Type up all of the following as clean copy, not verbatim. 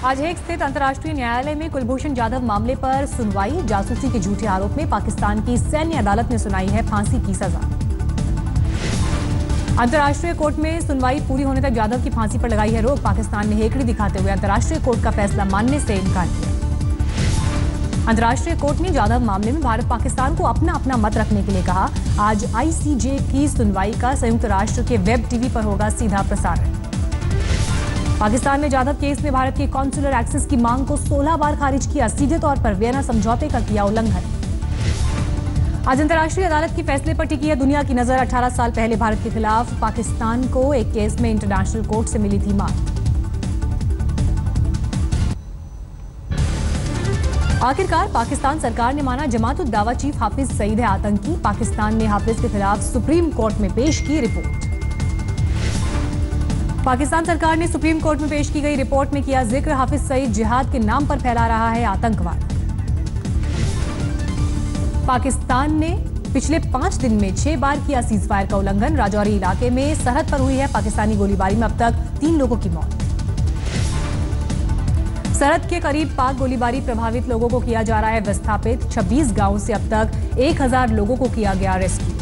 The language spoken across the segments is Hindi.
आज हेग स्थित अंतर्राष्ट्रीय न्यायालय में कुलभूषण जाधव मामले पर सुनवाई। जासूसी के झूठे आरोप में पाकिस्तान की सैन्य अदालत ने सुनाई है फांसी की सजा। अंतर्राष्ट्रीय कोर्ट में सुनवाई पूरी होने तक जाधव की फांसी पर लगाई है रोक। पाकिस्तान ने हेकड़ी दिखाते हुए अंतर्राष्ट्रीय कोर्ट का फैसला मानने से इनकार किया। अंतर्राष्ट्रीय कोर्ट ने जाधव मामले में भारत पाकिस्तान को अपना मत रखने के लिए कहा। आज आईसीजे की सुनवाई का संयुक्त राष्ट्र के वेब टीवी पर होगा सीधा प्रसारण। पाकिस्तान ने जाधव केस में भारत के कॉन्सुलर एक्सेस की मांग को 16 बार खारिज किया। सीधे तौर पर वियना समझौते का किया उल्लंघन। आज अंतर्राष्ट्रीय अदालत के फैसले पर टिकी है दुनिया की नजर। 18 साल पहले भारत के खिलाफ पाकिस्तान को एक केस में इंटरनेशनल कोर्ट से मिली थी मात। आखिरकार पाकिस्तान सरकार ने माना जमात उद दावा चीफ हाफिज सईद है आतंकी। पाकिस्तान ने हाफिज के खिलाफ सुप्रीम कोर्ट में पेश की रिपोर्ट। पाकिस्तान सरकार ने सुप्रीम कोर्ट में पेश की गई रिपोर्ट में किया जिक्र, हाफिज सईद जिहाद के नाम पर फैला रहा है आतंकवाद। पाकिस्तान ने पिछले 5 दिन में 6 बार किया सीजफायर का उल्लंघन। राजौरी इलाके में सरहद पर हुई है पाकिस्तानी गोलीबारी में अब तक 3 लोगों की मौत। सरहद के करीब पाक गोलीबारी प्रभावित लोगों को किया जा रहा है विस्थापित। 26 गांवों से अब तक 1000 लोगों को किया गया रेस्क्यू।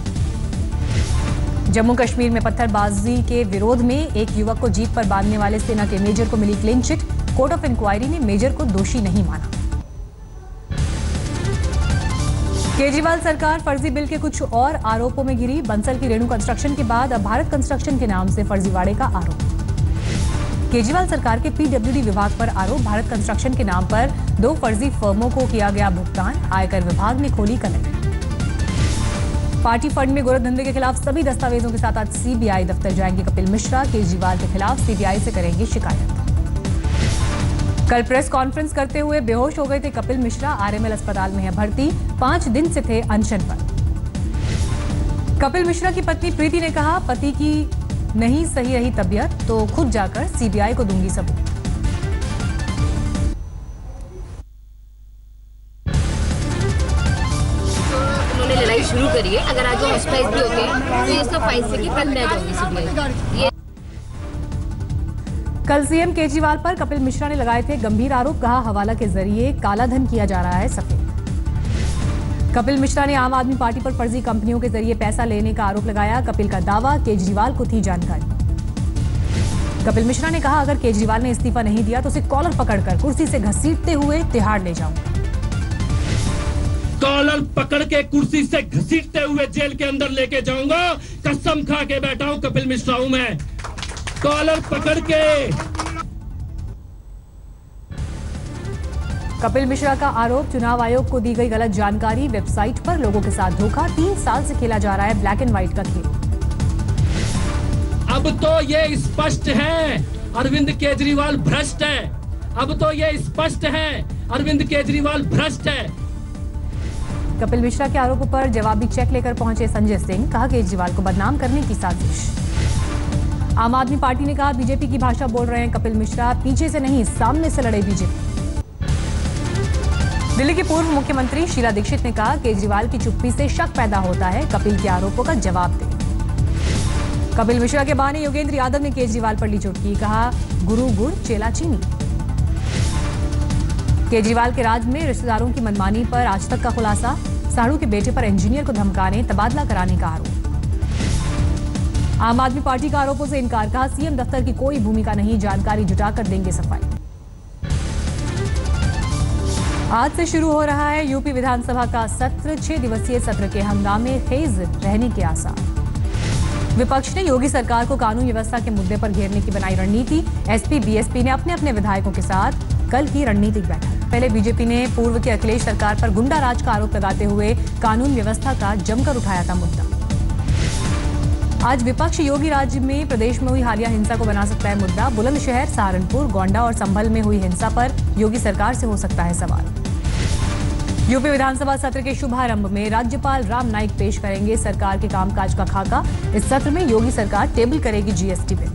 जम्मू कश्मीर में पत्थरबाजी के विरोध में एक युवक को जीप पर बांधने वाले सेना के मेजर को मिली clean chit. Court of inquiry ने मेजर को दोषी नहीं माना। केजरीवाल सरकार फर्जी बिल के कुछ और आरोपों में घिरी। बंसल की रेणु कंस्ट्रक्शन के बाद अब भारत कंस्ट्रक्शन के नाम से फर्जीवाड़े का आरोप। केजरीवाल सरकार के पीडब्ल्यूडी विभाग पर आरोप, भारत कंस्ट्रक्शन के नाम पर 2 फर्जी फर्मों को किया गया भुगतान। आयकर विभाग ने खोली कलम। पार्टी फंड में गोरखधंधे के खिलाफ सभी दस्तावेजों के साथ आज सीबीआई दफ्तर जाएंगे कपिल मिश्रा। केजरीवाल के खिलाफ सीबीआई से करेंगे शिकायत। कल प्रेस कॉन्फ्रेंस करते हुए बेहोश हो गए थे कपिल मिश्रा। आरएमएल अस्पताल में है भर्ती। 5 दिन से थे अनशन पर। कपिल मिश्रा की पत्नी प्रीति ने कहा, पति की नहीं सही रही तबीयत तो खुद जाकर सीबीआई को दूंगी सबूत। उन्होंने लड़ाई शुरू करी है। अगर आज वो हॉस्पिटलाइज भी होते हैं तो ये सब फाइल से कि कल मैं जाऊंगी सीबीआई। कल सीएम केजरीवाल पर कपिल मिश्रा ने लगाए थे गंभीर आरोप। कहा, हवाला के जरिए कालाधन किया जा रहा है सफेद। कपिल मिश्रा ने आम आदमी पार्टी पर फर्जी कंपनियों के जरिए पैसा लेने का आरोप लगाया। कपिल का दावा, केजरीवाल को थी जानकारी। कपिल मिश्रा ने कहा, अगर केजरीवाल ने इस्तीफा नहीं दिया तो उसे कॉलर पकड़कर कुर्सी से घसीटते हुए तिहाड़ ले जाऊंगा। कॉलर पकड़ के कुर्सी से घसीटते हुए जेल के अंदर लेके जाऊंगा। कसम खा के बैठा हूं, कपिल मिश्रा हूं मैं। कॉलर पकड़ के। कपिल मिश्रा का आरोप, चुनाव आयोग को दी गई गलत जानकारी। वेबसाइट पर लोगों के साथ धोखा। 3 साल से खेला जा रहा है ब्लैक एंड व्हाइट का खेल। अब तो ये स्पष्ट है अरविंद केजरीवाल भ्रष्ट है। अब तो ये स्पष्ट है अरविंद केजरीवाल भ्रष्ट है। कपिल मिश्रा के आरोपों पर जवाबी चेक लेकर पहुंचे संजय सिंह। कहा, केजरीवाल को बदनाम करने की साजिश। आम आदमी पार्टी ने कहा, बीजेपी की भाषा बोल रहे हैं कपिल मिश्रा। पीछे से नहीं सामने से लड़े बीजेपी। दिल्ली की पूर्व मुख्यमंत्री शीला दीक्षित ने कहा, केजरीवाल की चुप्पी से शक पैदा होता है। कपिल के आरोपों का जवाब दें। कपिल मिश्रा के बहाने योगेंद्र यादव ने केजरीवाल पर ली चुटकी। कहा, गुरु गुड़ चेला चीनी। केजरीवाल के राज में रिश्तेदारों की मनमानी पर आज तक का खुलासा। साहू के बेटे पर इंजीनियर को धमकाने, तबादला कराने का आरोप। आम आदमी पार्टी का आरोपों से इनकार। कहा, सीएम दफ्तर की कोई भूमिका नहीं, जानकारी जुटाकर देंगे सफाई। आज से शुरू हो रहा है यूपी विधानसभा का सत्र। 6 दिवसीय सत्र के हंगामे तेज रहने के आसार। विपक्ष ने योगी सरकार को कानून व्यवस्था के मुद्दे पर घेरने की बनाई रणनीति। एसपी बीएसपी ने अपने अपने विधायकों के साथ कल की रणनीतिक बैठक। पहले बीजेपी ने पूर्व के अखिलेश सरकार पर गुंडा राज का आरोप लगाते हुए कानून व्यवस्था का जमकर उठाया था मुद्दा। आज विपक्ष योगी राज्य में प्रदेश में हुई हालिया हिंसा को बना सकता है मुद्दा। बुलंदशहर, सहारनपुर, गोंडा और संभल में हुई हिंसा पर योगी सरकार से हो सकता है सवाल। यूपी विधानसभा सत्र के शुभारंभ में राज्यपाल राम नाईक पेश करेंगे सरकार के कामकाज का खाका। इस सत्र में योगी सरकार टेबल करेगी जीएसटी बिल।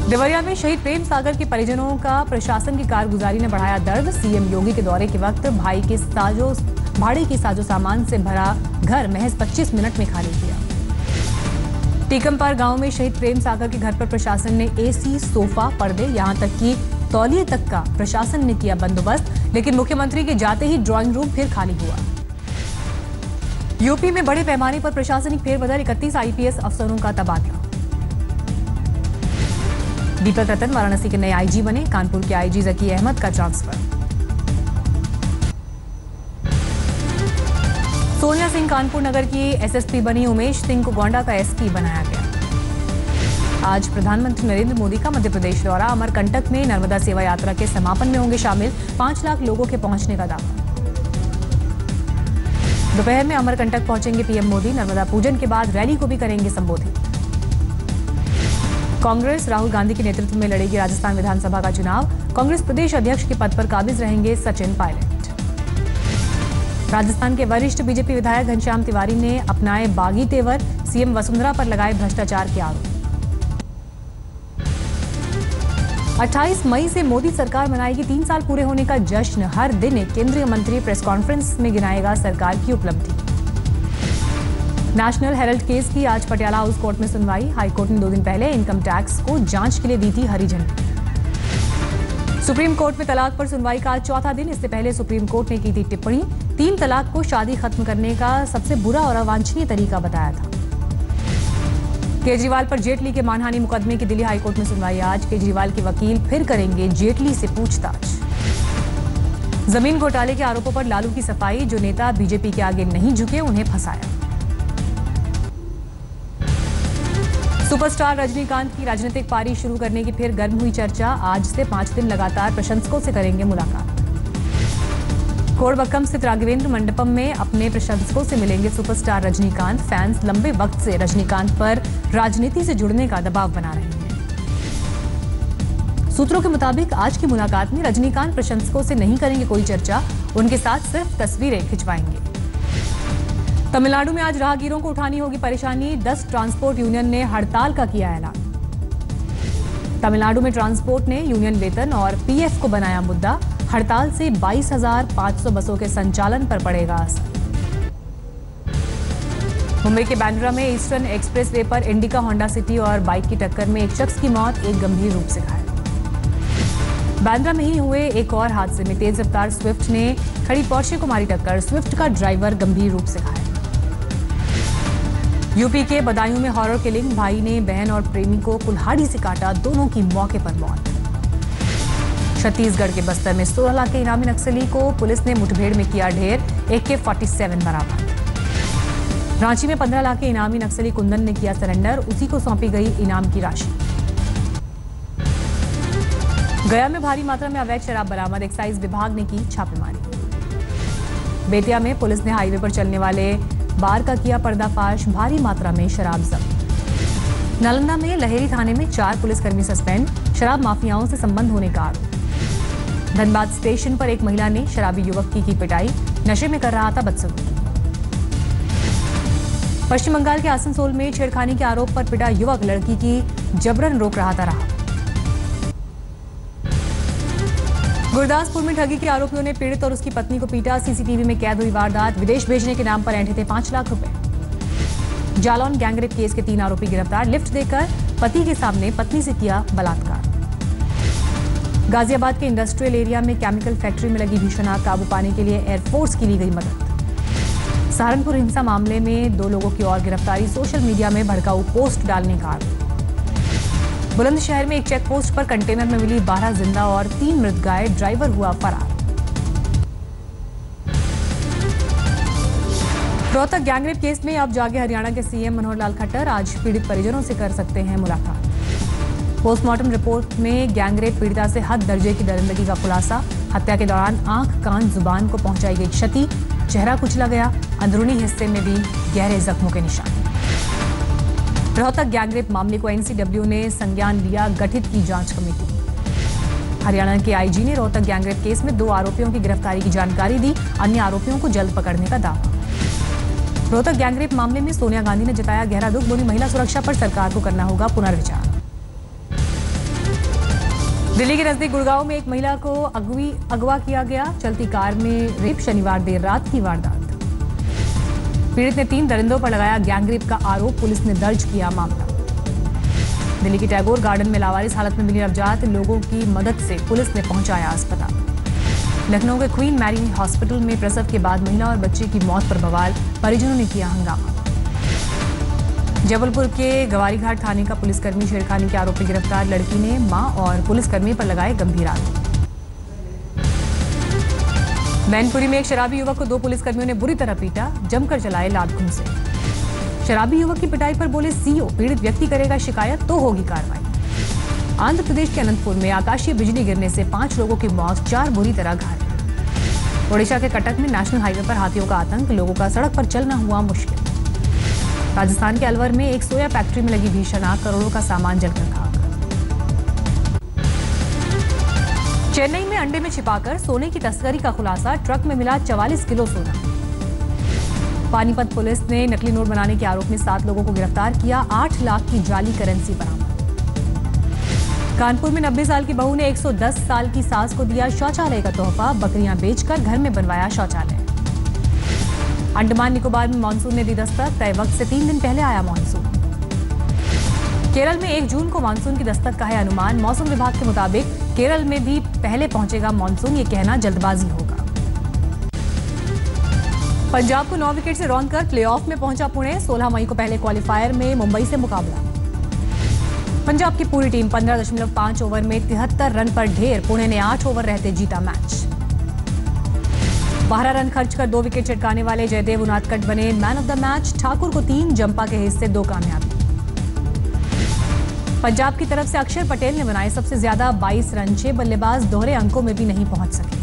देवरिया में शहीद प्रेम सागर के परिजनों का प्रशासन की कारगुजारी ने बढ़ाया दर्द। सीएम योगी के दौरे के वक्त भाड़े के साजो सामान से भरा घर महज 25 मिनट में खाली किया। टीकमपार गांव में शहीद प्रेम सागर के घर पर प्रशासन ने एसी, सोफा, पर्दे, यहां तक कि तौलिए तक का प्रशासन ने किया बंदोबस्त, लेकिन मुख्यमंत्री के जाते ही ड्राइंग रूम फिर खाली हुआ। यूपी में बड़े पैमाने पर प्रशासनिक फेरबदल, 31 आईपीएस अफसरों का तबादला। दीपक रतन वाराणसी के नए आईजी बने, कानपुर के आईजी जकी अहमद का ट्रांसफर। सोनिया सिंह कानपुर नगर की एसएसपी बनी, उमेश सिंह को गोंडा का एसपी बनाया गया। आज प्रधानमंत्री नरेंद्र मोदी का मध्य प्रदेश दौरा, अमरकंटक में नर्मदा सेवा यात्रा के समापन में होंगे शामिल, 5 लाख लोगों के पहुंचने का दावा। दोपहर में अमरकंटक पहुंचेंगे पीएम मोदी, नर्मदा पूजन के बाद रैली को भी करेंगे संबोधित। कांग्रेस राहुल गांधी के नेतृत्व में लड़ेगी राजस्थान विधानसभा का चुनाव, कांग्रेस प्रदेश अध्यक्ष के पद पर काबिज रहेंगे सचिन पायलट। राजस्थान के वरिष्ठ बीजेपी विधायक घनश्याम तिवारी ने अपनाए बागी तेवर, सीएम वसुंधरा पर लगाए भ्रष्टाचार के आरोप। 28 मई से मोदी सरकार मनाएगी 3 साल पूरे होने का जश्न, हर दिन एक केंद्रीय मंत्री प्रेस कॉन्फ्रेंस में गिनाएगा सरकार की उपलब्धि। नेशनल हेराल्ड केस की आज पटियाला हाउस कोर्ट में सुनवाई, हाईकोर्ट ने 2 दिन पहले इनकम टैक्स को जांच के लिए दी थी हरी झंडी। सुप्रीम कोर्ट में तलाक पर सुनवाई का आज चौथा दिन, इससे पहले सुप्रीम कोर्ट ने की थी टिप्पणी, 3 तलाक को शादी खत्म करने का सबसे बुरा और अवांछनीय तरीका बताया था। केजरीवाल पर जेटली के मानहानि मुकदमे की दिल्ली हाईकोर्ट में सुनवाई आज, केजरीवाल के वकील फिर करेंगे जेटली से पूछताछ। जमीन घोटाले के आरोपों पर लालू की सफाई, जो नेता बीजेपी के आगे नहीं झुके उन्हें फंसाया। सुपरस्टार रजनीकांत की राजनीतिक पारी शुरू करने की फिर गर्म हुई चर्चा, आज से 5 दिन लगातार प्रशंसकों से करेंगे मुलाकात। कोडबक्कम स्थित राघवेंद्र मंडपम में अपने प्रशंसकों से मिलेंगे सुपरस्टार रजनीकांत, फैंस लंबे वक्त से रजनीकांत पर राजनीति से जुड़ने का दबाव बना रहे हैं। सूत्रों के मुताबिक आज की मुलाकात में रजनीकांत प्रशंसकों से नहीं करेंगे कोई चर्चा, उनके साथ सिर्फ तस्वीरें खिंचवाएंगे। तमिलनाडु में आज राहगीरों को उठानी होगी परेशानी, 10 ट्रांसपोर्ट यूनियन ने हड़ताल का किया ऐलान। तमिलनाडु में ट्रांसपोर्ट ने यूनियन वेतन और पीएफ को बनाया मुद्दा, हड़ताल से 22,500 बसों के संचालन पर पड़ेगा असर। मुंबई के बांद्रा में ईस्टर्न एक्सप्रेस वे पर इंडिका होंडा सिटी और बाइक की टक्कर में एक शख्स की मौत, एक गंभीर रूप से घायल। बांद्रा में ही हुए एक और हादसे में तेज रफ्तार स्विफ्ट ने खड़ी पोर्शे को मारी टक्कर, स्विफ्ट का ड्राइवर गंभीर रूप से घायल। यूपी के बदायूं में हॉरर किलिंग, भाई ने बहन और प्रेमी को कुल्हाड़ी से काटा, दोनों की मौके पर मौत। छत्तीसगढ़ के बस्तर में 16 लाख के इनामी नक्सली को पुलिस ने मुठभेड़ में किया ढेर, AK-47 बरामद। रांची में 15 लाख के इनामी नक्सली कुंदन ने किया सरेंडर, उसी को सौंपी गई इनाम की राशि। गया में भारी मात्रा में अवैध शराब बरामद, एक्साइज विभाग ने की छापेमारी। बेतिया में पुलिस ने हाईवे पर चलने वाले बार का किया पर्दाफाश, भारी मात्रा में शराब जब्त। नालंदा में लहेरी थाने में 4 पुलिसकर्मी सस्पेंड, शराब माफियाओं से संबंध होने का आरोप। धनबाद स्टेशन पर एक महिला ने शराबी युवक की पिटाई, नशे में कर रहा था बदसलूकी। पश्चिम बंगाल के आसनसोल में छेड़खानी के आरोप पर पिटा युवक लड़की की जबरन रोक रहा था। गुरदासपुर में ठगी के आरोपियों ने पीड़ित और उसकी पत्नी को पीटा, सीसीटीवी में कैद हुई वारदात, विदेश भेजने के नाम पर ऐंठे थे 5 लाख रुपए। जालौन गैंगरेप केस के 3 आरोपी गिरफ्तार, लिफ्ट देकर पति के सामने पत्नी से किया बलात्कार। गाजियाबाद के इंडस्ट्रियल एरिया में केमिकल फैक्ट्री में लगी भीषण आग, काबू पाने के लिए एयरफोर्स की ली गई मदद। सहारनपुर हिंसा मामले में 2 लोगों की और गिरफ्तारी, सोशल मीडिया में भड़काऊ पोस्ट डालने का आरोप। बुलंदशहर में एक चेक पोस्ट पर कंटेनर में मिली 12 जिंदा और 3 मृत गाय, ड्राइवर हुआ फरार। रोहतक गैंगरेप केस में अब जागे हरियाणा के सीएम मनोहर लाल खट्टर, आज पीड़ित परिजनों से कर सकते हैं मुलाकात। पोस्टमार्टम रिपोर्ट में गैंगरेप पीड़िता से हद दर्जे की दरिंदगी का खुलासा, हत्या के दौरान आंख, कान, जुबान को पहुंचाई गई क्षति, चेहरा कुचला गया, अंदरूनी हिस्से में भी गहरे जख्मों के निशान। रोहतक गैंगरेप मामले को एनसीडब्ल्यू ने संज्ञान लिया, गठित की जांच कमेटी। हरियाणा के आईजी ने रोहतक गैंगरेप केस में 2 आरोपियों की गिरफ्तारी की जानकारी दी, अन्य आरोपियों को जल्द पकड़ने का दावा। रोहतक गैंगरेप मामले में सोनिया गांधी ने जताया गहरा दुख, बोली महिला सुरक्षा पर सरकार को करना होगा पुनर्विचार। दिल्ली के नजदीक गुड़गांव में एक महिला को अगवा किया गया, चलती कार में रेप, शनिवार देर रात की वारदात। पीड़ित ने 3 दरिंदों पर लगाया गैंगरेप का आरोप, पुलिस ने दर्ज किया मामला। दिल्ली की टैगोर गार्डन में लावारिस हालत में मिली नवजात लोगों की मदद से पुलिस ने पहुंचाया अस्पताल। लखनऊ के क्वीन मैरी हॉस्पिटल में प्रसव के बाद महिला और बच्चे की मौत पर बवाल, परिजनों ने किया हंगामा। जबलपुर के गवारीघाट थाने का पुलिसकर्मी छेड़खानी के आरोप में गिरफ्तार, लड़की ने मां और पुलिसकर्मी पर लगाए गंभीर आरोप। मैनपुरी में एक शराबी युवक को 2 पुलिसकर्मियों ने बुरी तरह पीटा, जमकर चलाए लात घूंसे। शराबी युवक की पिटाई पर बोले सीओ, पीड़ित व्यक्ति करेगा शिकायत तो होगी कार्रवाई। आंध्र प्रदेश के अनंतपुर में आकाशीय बिजली गिरने से 5 लोगों की मौत, 4 बुरी तरह घायल। ओडिशा के कटक में नेशनल हाईवे पर हाथियों का आतंक, लोगों का सड़क पर चलना हुआ मुश्किल। राजस्थान के अलवर में एक सोया फैक्ट्री में लगी भीषण आग, करोड़ों का सामान जलकर खाक। चेन्नई में अंडे में छिपाकर सोने की तस्करी का खुलासा, ट्रक में मिला 44 किलो सोना। पानीपत पुलिस ने नकली नोट बनाने के आरोप में 7 लोगों को गिरफ्तार किया, 8 लाख की जाली करेंसी बरामद। कानपुर में 90 साल की बहू ने 110 साल की सास को दिया शौचालय का तोहफा, बकरियां बेचकर घर में बनवाया शौचालय। अंडमान निकोबार में मानसून ने दी दस्तक, तय वक्त से 3 दिन पहले आया मानसून। केरल में 1 जून को मानसून की दस्तक का है अनुमान, मौसम विभाग के मुताबिक केरल में भी पहले पहुंचेगा मानसून, ये कहना जल्दबाजी होगा। पंजाब को 9 विकेट से रौंदकर प्लेऑफ में पहुंचा पुणे, 16 मई को पहले क्वालिफायर में मुंबई से मुकाबला। पंजाब की पूरी टीम 15.5 ओवर में 73 रन पर ढेर, पुणे ने 8 ओवर रहते जीता मैच। 12 रन खर्च कर 2 विकेट चटकाने वाले जयदेव उनादकट बने man of the match, Thakur को 3, जंपा के हिस्से 2 कामयाबी। पंजाब की तरफ से अक्षर पटेल ने बनाए सबसे ज्यादा 22 रन, 6 बल्लेबाज दोहरे अंकों में भी नहीं पहुंच सके।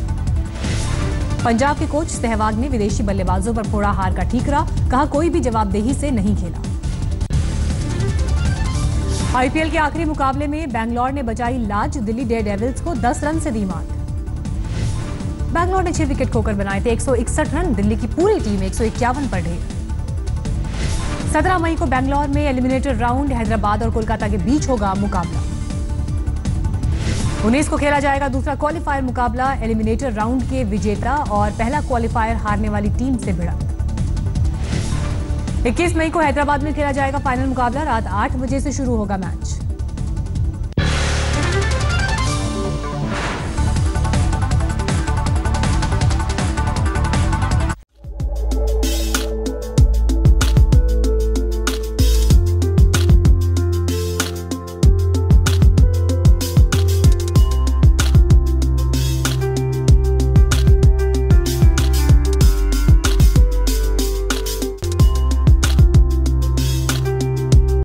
पंजाब के कोच सहवाग ने विदेशी बल्लेबाजों पर फोड़ा हार का ठीकरा, कहा कोई भी जवाबदेही से नहीं खेला। आईपीएल के आखिरी मुकाबले में बैंगलोर ने बचाई लाज, दिल्ली डेयरडेविल्स को 10 रन से दी मात। बैंगलोर ने 6 विकेट खोकर बनाए थे 161 रन, दिल्ली की पूरी टीम 151 पर ढेर। 17 मई को बैंगलोर में एलिमिनेटर राउंड, हैदराबाद और कोलकाता के बीच होगा मुकाबला। 19 को खेला जाएगा दूसरा क्वालिफायर मुकाबला, एलिमिनेटर राउंड के विजेता और पहला क्वालिफायर हारने वाली टीम से भिड़ंत। 21 मई को हैदराबाद में खेला जाएगा फाइनल मुकाबला, रात 8 बजे से शुरू होगा मैच।